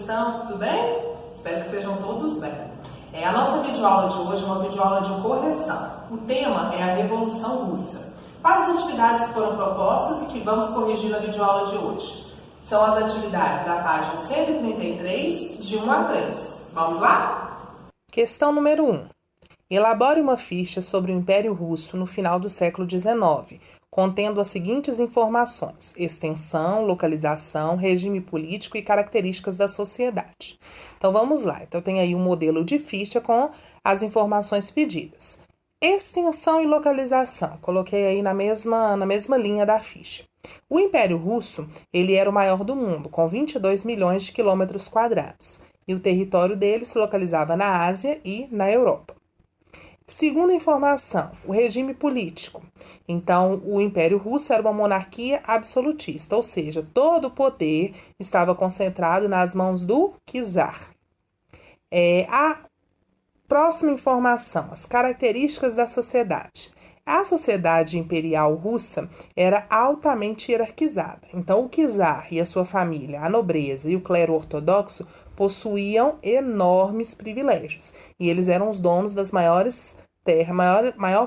estão? Tudo bem? Espero que estejam todos bem. A nossa videoaula de hoje é uma videoaula de correção. O tema é a Revolução Russa. Quais as atividades que foram propostas e que vamos corrigir na videoaula de hoje? São as atividades da página 133, de 1 a 3. Vamos lá? Questão número 1. Elabore uma ficha sobre o Império Russo no final do século XIX, contendo as seguintes informações: extensão, localização, regime político e características da sociedade. Então vamos lá. Então tem aí um modelo de ficha com as informações pedidas. Extensão e localização. Coloquei aí na mesma linha da ficha. O Império Russo, ele era o maior do mundo, com 22 milhões de quilômetros quadrados. E o território dele se localizava na Ásia e na Europa. Segunda informação, o regime político. Então, o Império Russo era uma monarquia absolutista, ou seja, todo o poder estava concentrado nas mãos do czar. A próxima informação, as características da sociedade. A sociedade imperial russa era altamente hierarquizada. Então, o czar e a sua família, a nobreza e o clero ortodoxo possuíam enormes privilégios e eles eram os donos das maior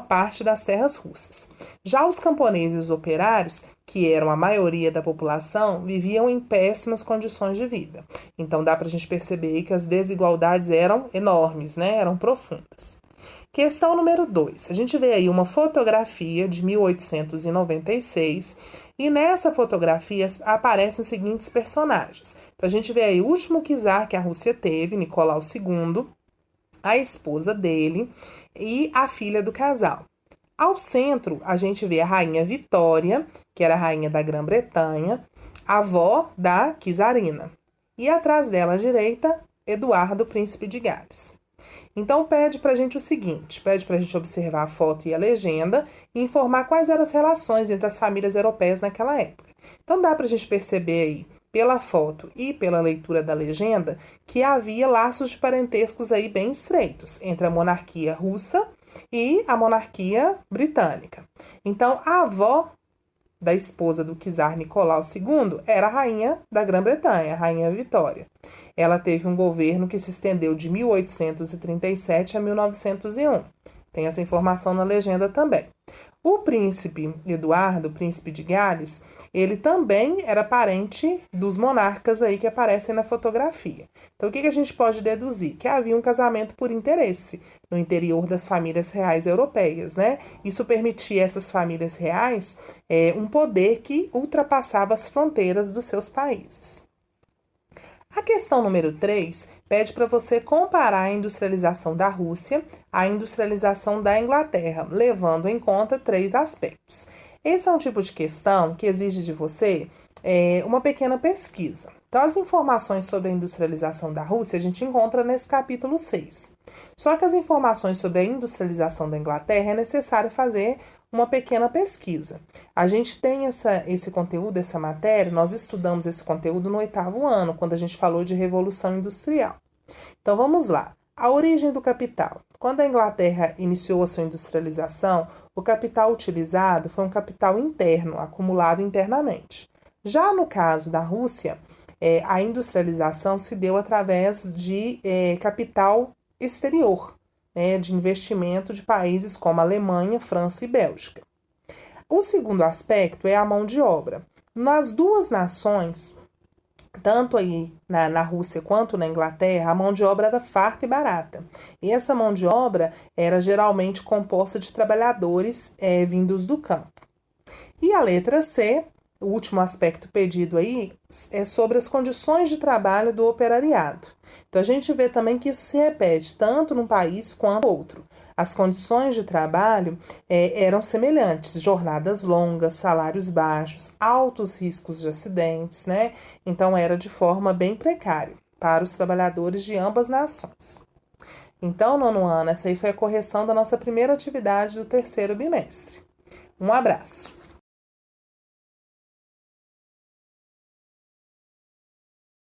parte das terras russas. Já os camponeses e os operários, que eram a maioria da população, viviam em péssimas condições de vida. Então dá para a gente perceber que as desigualdades eram enormes, né? Eram profundas. Questão número 2. A gente vê aí uma fotografia de 1896 e nessa fotografia aparecem os seguintes personagens. Então a gente vê aí o último czar que a Rússia teve, Nicolau II, a esposa dele e a filha do casal. Ao centro, a gente vê a rainha Vitória, que era a rainha da Grã-Bretanha, avó da czarina. E atrás dela, à direita, Eduardo, príncipe de Gales. Então, pede para a gente o seguinte, pede para a gente observar a foto e a legenda e informar quais eram as relações entre as famílias europeias naquela época. Então, dá para a gente perceber aí, pela foto e pela leitura da legenda, que havia laços de parentescos aí bem estreitos entre a monarquia russa e a monarquia britânica. Então, a avó da esposa do czar Nicolau II era a rainha da Grã-Bretanha, a rainha Vitória. Ela teve um governo que se estendeu de 1837 a 1901. Tem essa informação na legenda também. O príncipe Eduardo, príncipe de Gales, ele também era parente dos monarcas aí que aparecem na fotografia. Então, o que a gente pode deduzir? Que havia um casamento por interesse no interior das famílias reais europeias, né? Isso permitia a essas famílias reais um poder que ultrapassava as fronteiras dos seus países. A questão número 3 pede para você comparar a industrialização da Rússia à industrialização da Inglaterra, levando em conta 3 aspectos. Esse é um tipo de questão que exige de você uma pequena pesquisa. Então, as informações sobre a industrialização da Rússia a gente encontra nesse capítulo 6. Só que as informações sobre a industrialização da Inglaterra é necessário fazer uma pequena pesquisa. A gente tem esse conteúdo, essa matéria, nós estudamos esse conteúdo no 8º ano, quando a gente falou de Revolução Industrial. Então, vamos lá. A origem do capital. Quando a Inglaterra iniciou a sua industrialização, o capital utilizado foi um capital interno, acumulado internamente. Já no caso da Rússia, a industrialização se deu através de capital exterior, de investimento de países como Alemanha, França e Bélgica. O segundo aspecto é a mão de obra. Nas duas nações, tanto aí na Rússia quanto na Inglaterra, a mão de obra era farta e barata. E essa mão de obra era geralmente composta de trabalhadores vindos do campo. E a letra C, o último aspecto pedido aí, é sobre as condições de trabalho do operariado. Então, a gente vê também que isso se repete tanto num país quanto no outro. As condições de trabalho eram semelhantes, jornadas longas, salários baixos, altos riscos de acidentes, né? Então, era de forma bem precária para os trabalhadores de ambas nações. Então, 9º ano, essa aí foi a correção da nossa primeira atividade do 3º bimestre. Um abraço!